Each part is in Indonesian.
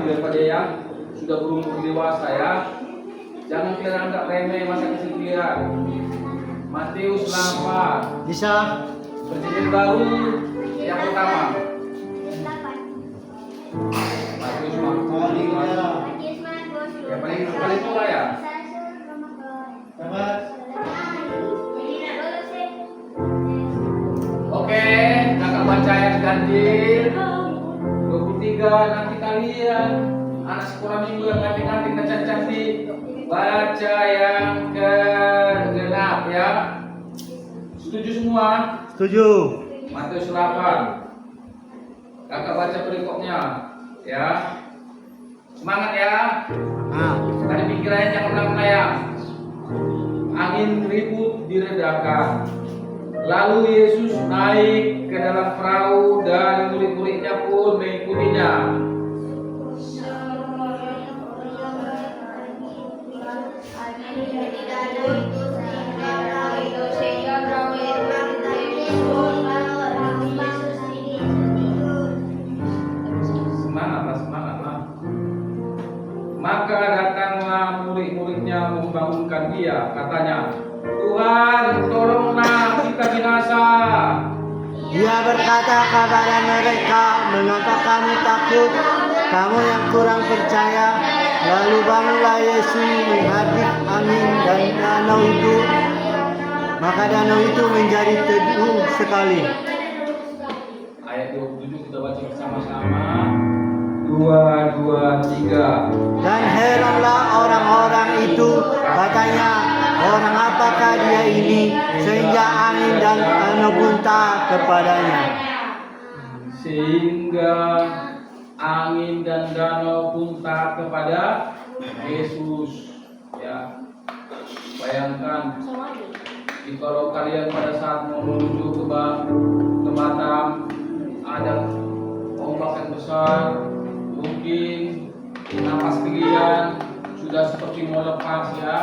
daripada yang sudah berumur dewasa ya. Jangan kalian anggap remeh masa kecil kalian. Matius 8. Bisa. Perjanjian baru yang pertama. Matius 8. Ya paling tua ya. Oke, kakak baca yang ganjil 23. Nanti kalian anak sekolah minggu yang cantik-cantik dan cantik baca yang ke-6 ya. Setuju semua? Setuju. Matius 8. Kakak baca perikopnya ya. Semangat ya. Nah, Tadi pikirannya jangan melayang. Angin ribut diredakan. Lalu Yesus naik ke dalam perahu dan murid-muridnya pun mengikutinya. Semangatlah. Maka datanglah murid-muridnya membangunkan dia, katanya, Tuhan, tolonglah kita binasa. dia berkata kepada mereka, mengapa kamu takut, kamu yang kurang percaya? Lalu bangunlah Yesus menghadap angin dan danau itu, maka danau itu menjadi teduh sekali. Ayat 27 kita baca bersama-sama. 2, 2, 3. Dan heranlah orang-orang itu, katanya, orang apakah dia ini, sehingga angin dan danau pun taat kepadanya. Sehingga angin dan danau pun taat kepada Yesus. Ya, bayangkan kalau kalian pada saat mau menuju ke Batam, ada ombak yang besar, mungkin napas kalian sudah seperti mau lepas ya.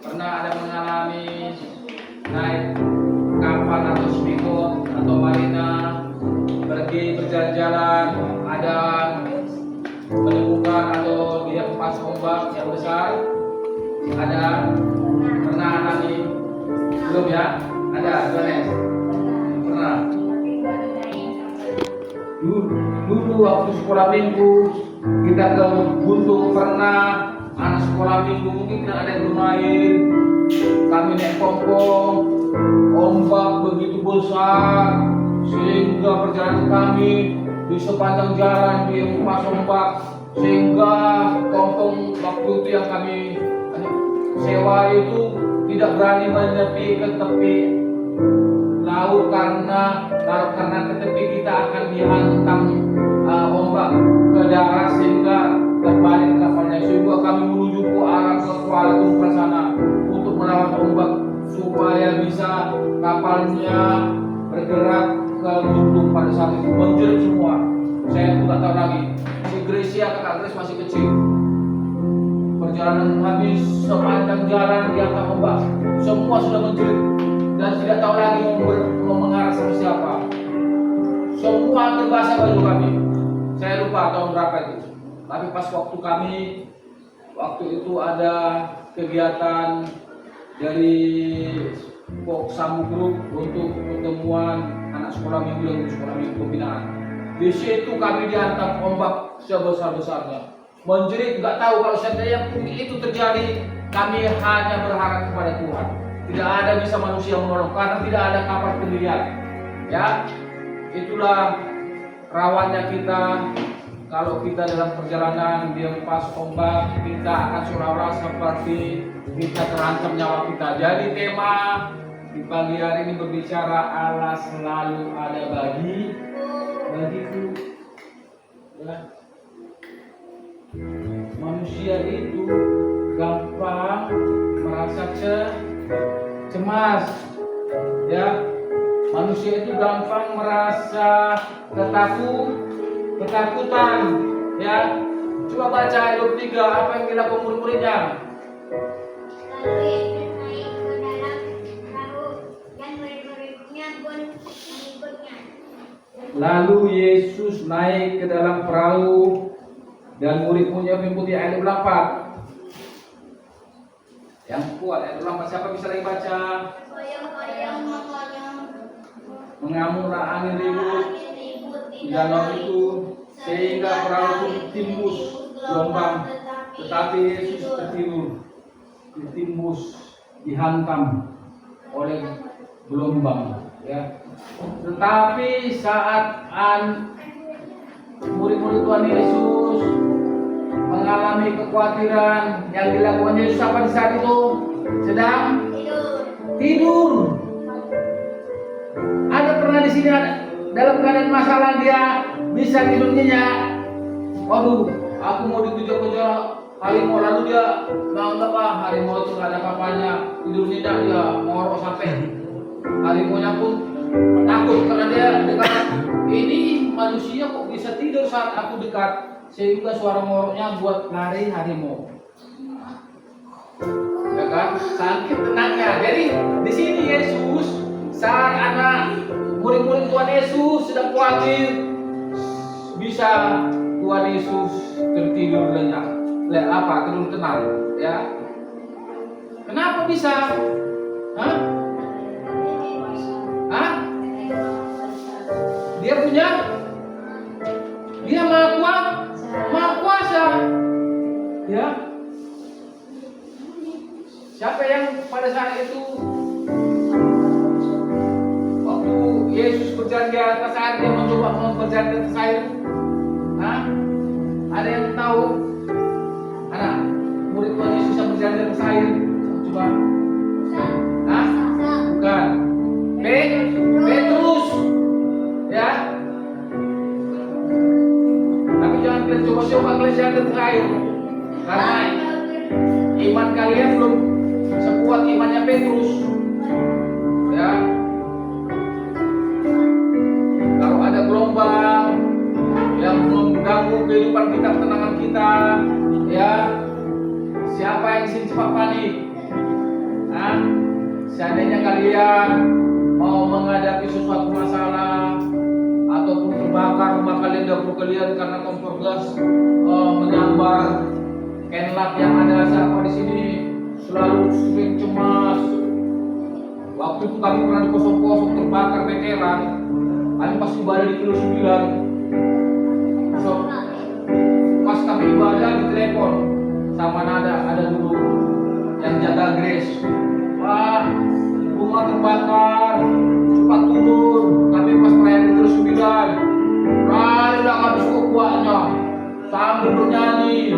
Pernah ada mengalami naik kapal atau speedboat atau marina, pergi berjalan-jalan, ada menemukan atau lihat pas ombak yang besar? Ada? Pernah alami? Belum ya? Ada, Jones? Pernah? Dulu waktu sekolah minggu kita ke Buntung pernah. Anak sekolah minggu mungkin ada yang bermain. Kami naik pompong, ombak begitu besar sehingga perjalanan kami di sepanjang jalan dihempas ombak, sehingga pompong waktu itu yang kami sewa itu tidak berani menepi ke tepi laut karena ke tepi kita akan dihantam ombak ke darat sehingga terbalik kapalnya, sehingga kami menuju ke arah ke Kuala Lumpur sana untuk melawan ombak supaya bisa kapalnya bergerak ke Buntung. Pada saat itu menjerit semua. Saya pun tak tahu lagi. Si Gracia, kakak Grace masih kecil. Perjalanan kami sepanjang jalan di atas ombak, semua sudah menjerit dan tidak tahu lagi mau mengarah sama siapa. Semua hampir basah baju kami. Saya lupa tahun berapa itu. Tapi pas waktu itu ada kegiatan dari Samu Group untuk pertemuan anak sekolah minggu dan sekolah minggu pembinaan. Di situ kami dihantam ombak sebesar-besarnya. Menjerit, nggak tahu kalau seandainya itu terjadi, kami hanya berharap kepada Tuhan. Tidak ada bisa manusia menolong karena tidak ada kapal pendirian. Ya, itulah rawannya kita. Kalau kita dalam perjalanan dihempas ombak, kita akan seolah-olah seperti kita terancam nyawa kita. Jadi tema di pagi hari ini berbicara Allah selalu ada bagiku. Ya. Manusia itu gampang merasa cemas, ya. Manusia itu gampang merasa ketakutan, ya. Coba baca ayat 23, apa yang dilakukan murid-muridnya? Lalu Yesus naik ke dalam perahu Dan murid-muridnya mengikuti ayat 24. Yang kuat ayat 24, siapa bisa lagi baca? Mengamuklah angin ribut di danau itu sehingga perahu itu timbus gelombang, tetapi Yesus tertidur, ditimbus, dihantam oleh gelombang, ya. Tetapi saat murid-murid Tuhan Yesus mengalami kekhawatiran, yang dilakukan Yesus apa di saat itu? Sedang tidur. Ada pernah di sini dalam keadaan masalah dia bisa tidur nyenyak. Waduh, aku mau dikejar-kejar harimau, lalu dia menganggap harimau itu nggak ada apa-apanya, tidur nyenyak, dia ngorok sampai harimaunya pun takut karena dia dekat. Ini manusia kok bisa tidur saat aku dekat, sehingga suara ngoroknya buat lari harimau. Ya kan? Sakit tenangnya. Jadi di sini Yesus saat anak murid-murid Tuhan Yesus sedang khawatir, bisa Tuhan Yesus tertidur lenyak. Tidur tenang, ya. Kenapa bisa? Hah? Dia maha kuasa, ya. Siapa yang pada saat itu waktu Yesus berjalan di atas air, dia mencoba berjalan di atas air? Ada yang tahu? Anak murid Tuhan Yesus yang berjalan di atas air? Coba. Bukan. Petrus, ya. Tapi jangan kalian coba-coba kalian jalan di atas air, karena iman kalian belum sekuat imannya Petrus, ya. Kalau ada gelombang yang mengganggu kehidupan kita, ketenangan kita, ya, siapa yang sini cepat panik? Seandainya kalian mau menghadapi sesuatu masalah ataupun terbakar rumah kalian, dapur kalian karena kompor gas menyambar, kenlap yang ada siapa di sini selalu sering cemas. Waktu itu kami pernah di kosong-kosong terbakar veteran, kami pas ibadah di kilo 9. So, pas kami ibadah di telepon sama ada dulu yang jaga Grace. Rumah terbakar, cepat turun. Kami pas perayaan di kilo 9, larilah kami sekuatnya sambil bernyanyi.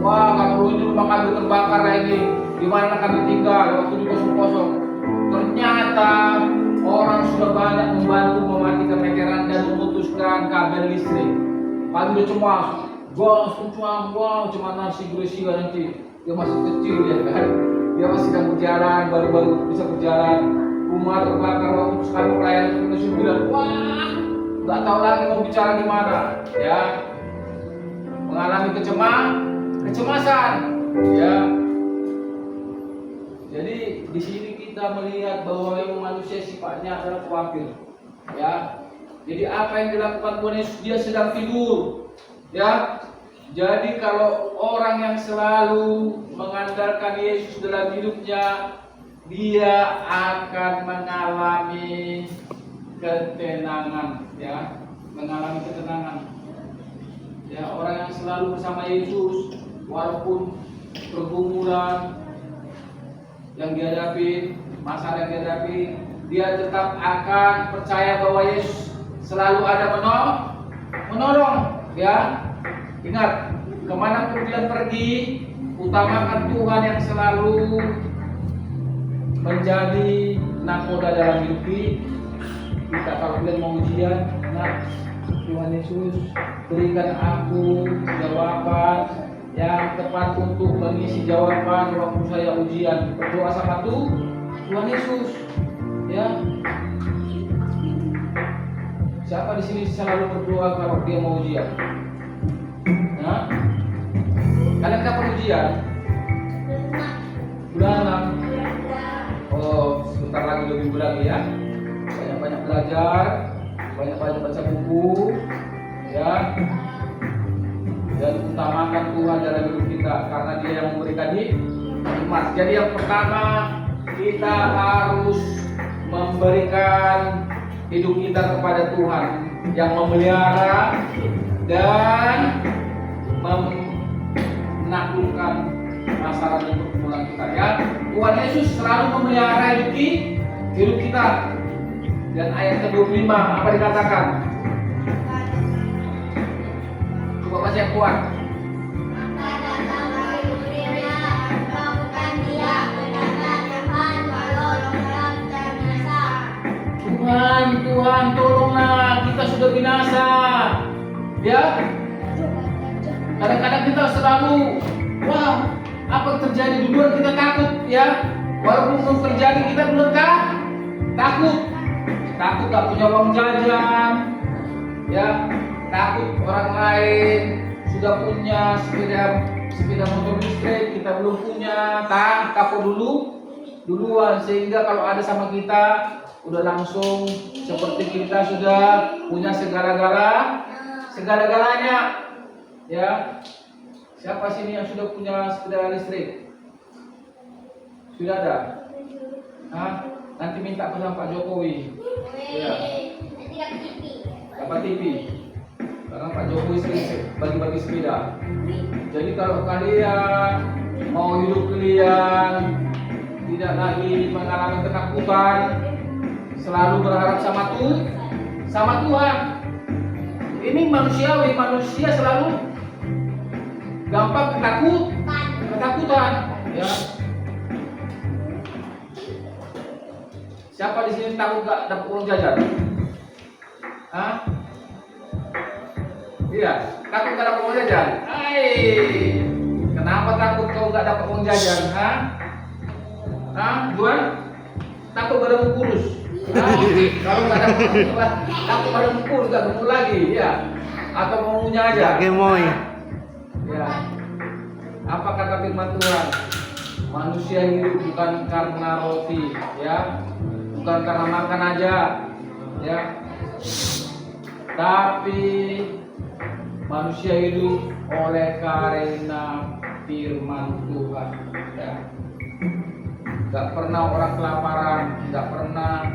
Kata ini rumah kami terbakar ini, gimana kami tinggal waktu di kosong-kosong. Ternyata orang sudah banyak membantu mematikan veteran dan memutuskan kabel listrik. Kami udah cemas, cuma nasi Gracia nanti. Dia masih kecil ya kan, dia masih sedang berjalan, baru-baru bisa berjalan. Rumah terbakar waktu sekali perayaan kilo 9. Nggak tahu lagi mau bicara gimana, ya. Mengalami kecemasan, ya. Jadi di sini kita melihat bahwa yang manusia sifatnya adalah khawatir, ya. Jadi apa yang dilakukan Tuhan Yesus, dia sedang tidur, ya. Jadi kalau orang yang selalu mengandalkan Yesus dalam hidupnya, dia akan mengalami ketenangan, ya, mengalami ketenangan. Ya, orang yang selalu bersama Yesus, walaupun pergumulan yang dihadapi, masalah yang dihadapi, dia tetap akan percaya bahwa Yesus selalu ada menolong, ya. Ingat, kemanapun kalian pergi, utamakan Tuhan yang selalu menjadi nakoda dalam hidup kita. Kalau kalian mau ujian, Tuhan Yesus berikan aku jawaban yang tepat untuk mengisi jawaban waktu saya ujian. Berdoa sama Tuhan Yesus, ya. Siapa di sini selalu berdoa kalau dia mau ujian? Kalian kapan ujian? Bulan 6. Oh, sebentar lagi 2 minggu lagi ya. Banyak-banyak belajar, banyak-banyak baca buku, ya. dan utamakan Tuhan dalam hidup kita karena Dia yang memberikan hikmat. Jadi yang pertama, kita harus memberikan hidup kita kepada Tuhan yang memelihara dan menaklukkan masalah dan pergumulan kita, ya. Tuhan Yesus selalu memelihara hidup kita. Dan ayat ke-25 apa dikatakan? Coba baca yang kuat. Tuhan, tolonglah, kita sudah binasa. Ya. Kadang-kadang kita selalu, wah, apa yang terjadi duluan kita takut, ya. Walaupun belum terjadi kita belum takut gak punya uang jajan, ya. Takut orang lain sudah punya sepeda motor listrik, kita belum punya, takut duluan, sehingga kalau ada sama kita udah langsung seperti kita sudah punya segala-galanya, ya. Siapa sini yang sudah punya sepeda listrik? Sudah ada? Hah? Nanti minta pesan Pak Jokowi. Ya. Dapat TV. Karena Pak Jokowi sering bagi-bagi sepeda. Jadi kalau kalian mau hidup kalian tidak lagi mengalami ketakutan, selalu berharap sama Tuhan. Ini manusia selalu gampang ketakutan, ya. Siapa di sini takut gak dapat uang jajan? Hah? Iya, takut gak dapat uang jajan? Kenapa takut kau gak dapat uang jajan? Juan? Takut badanmu kurus? Kalau gak dapat takut badanmu kurus, gak gemuk lagi, ya? Atau mau punya aja? Gemoy. Ya. Apa kata firman Tuhan? Manusia hidup bukan karena roti, ya, bukan karena makan aja, ya, tapi manusia hidup oleh karena firman Tuhan, ya. Gak pernah orang kelaparan, gak pernah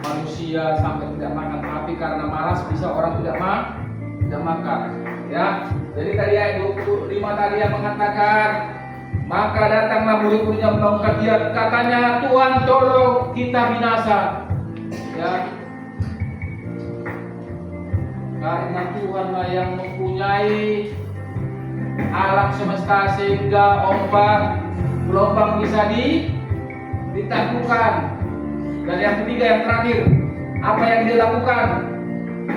manusia sampai tidak makan, tapi karena malas bisa orang tidak makan, ya. Jadi tadi ayat 25 tadi yang mengatakan, maka datanglah murid-muridnya membangunkan dia, katanya, Tuhan tolong kita binasa, ya. Karena Tuhanlah yang mempunyai alam semesta sehingga gelombang bisa ditaklukkan. Dan yang ketiga, yang terakhir, apa yang dia lakukan?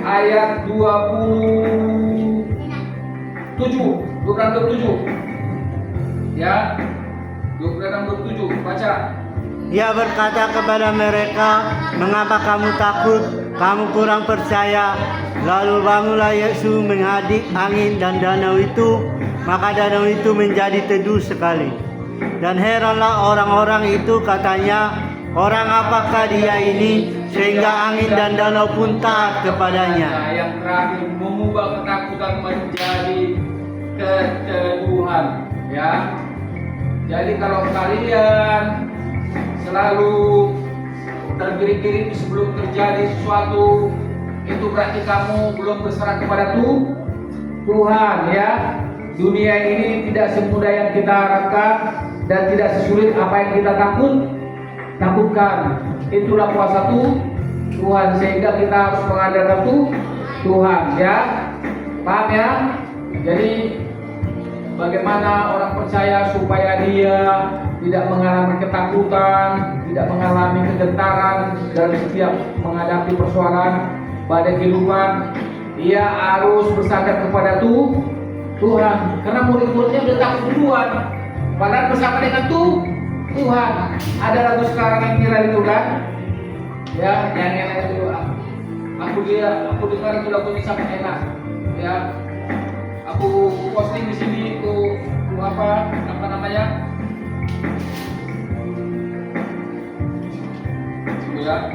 Ayat 27, ya, 26-27, baca. Ia berkata kepada mereka, mengapa kamu takut? Kamu kurang percaya. Lalu bangunlah Yesus menghadap angin dan danau itu, maka danau itu menjadi teduh sekali. Dan heranlah orang-orang itu, katanya, orang apakah dia ini sehingga angin dan danau pun taat kepadanya. Yang terakhir, mengubah ketakutan menjadi keteduhan, ya. Jadi kalau kalian selalu tergiring-giring sebelum terjadi sesuatu, itu berarti kamu belum berserah kepada Tuhan, ya. Dunia ini tidak semudah yang kita harapkan dan tidak sesulit apa yang kita takutkan. Itulah kuasa Tuhan, sehingga kita harus mengandalkan Tuhan, ya. Paham, ya? Jadi bagaimana orang percaya supaya dia tidak mengalami ketakutan, tidak mengalami kegentaran dalam setiap menghadapi persoalan pada kehidupan, dia harus bersandar kepada Tuhan. Karena murid-muridnya sudah takut duluan, padahal bersama dengan Tuhan. Ada lagu sekarang yang viral itu kan, ya, yang enak itu. Aku dengar itu lagunya sangat enak, ya. Aku posting di sini itu apa namanya? Ya.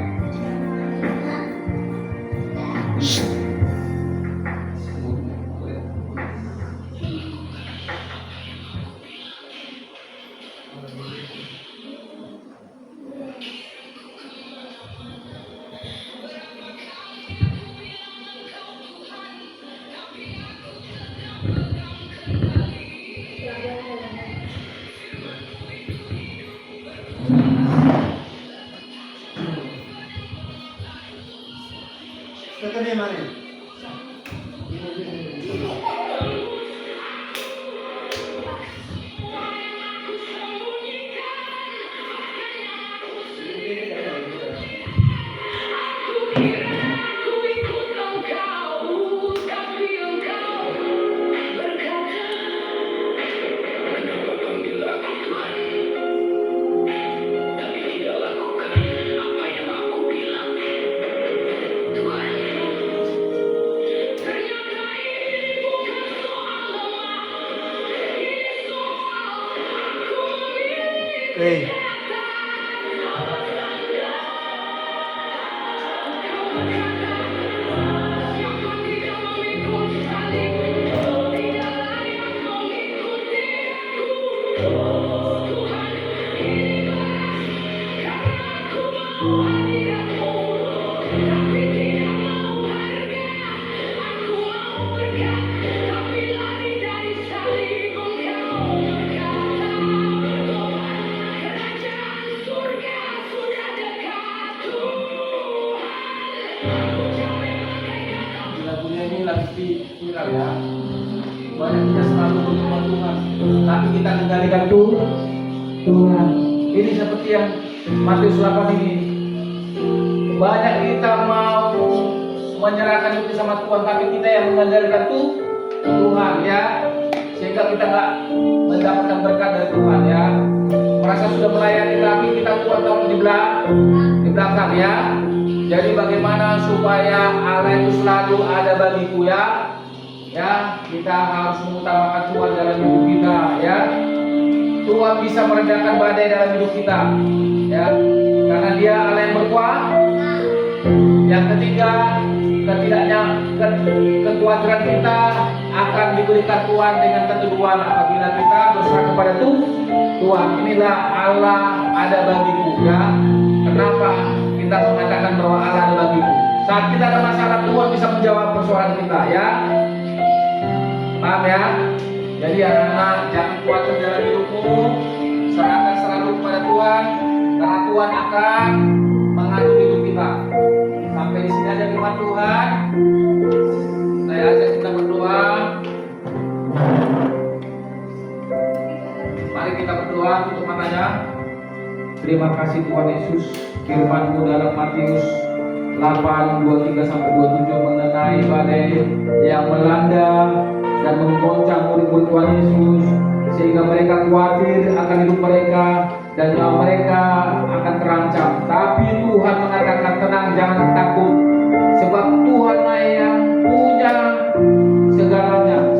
ini mari. Eh. Lagunya ini lagi viral ya. Banyak kita selalu berdoa Tuhan, tapi kita kendalikan Tuhan. Ini seperti yang Matius 8 ini. Banyak kita mau menyerahkan itu sama Tuhan, tapi kita yang mengendalikan Tuhan ya, sehingga kita nggak mendapatkan berkat dari Tuhan ya. Merasa sudah melayani, tapi kita Tuhan tahu di belakang ya. Jadi bagaimana supaya Allah itu selalu ada bagiku ya? Ya, kita harus mengutamakan Tuhan dalam hidup kita ya. Tuhan bisa meredakan badai dalam hidup kita ya, karena Dia Allah yang berkuasa. Yang ketiga, kekhawatiran kita akan diberikan Tuhan dengan keteduhan apabila kita berserah kepada Tuhan. Inilah Allah ada bagiku ya. Kenapa kita mengatakan bahwa Allah ada bagiku? Saat kita ada masalah, Tuhan bisa menjawab persoalan kita ya. Paham ya? Jadi anak-anak, jangan khawatir dalam hidupmu, serahkan selalu kepada Tuhan, karena Tuhan akan mengatur hidup kita. Sampai di sini aja firman Tuhan. Saya ajak kita berdoa. Mari kita berdoa, tutup matanya. Terima kasih Tuhan Yesus, firman-Mu dalam Matius 8:23-27 mengenai badai yang melanda dan menggoncang murid-murid Tuhan Yesus, sehingga mereka khawatir akan hidup mereka dan nyawa mereka akan terancam.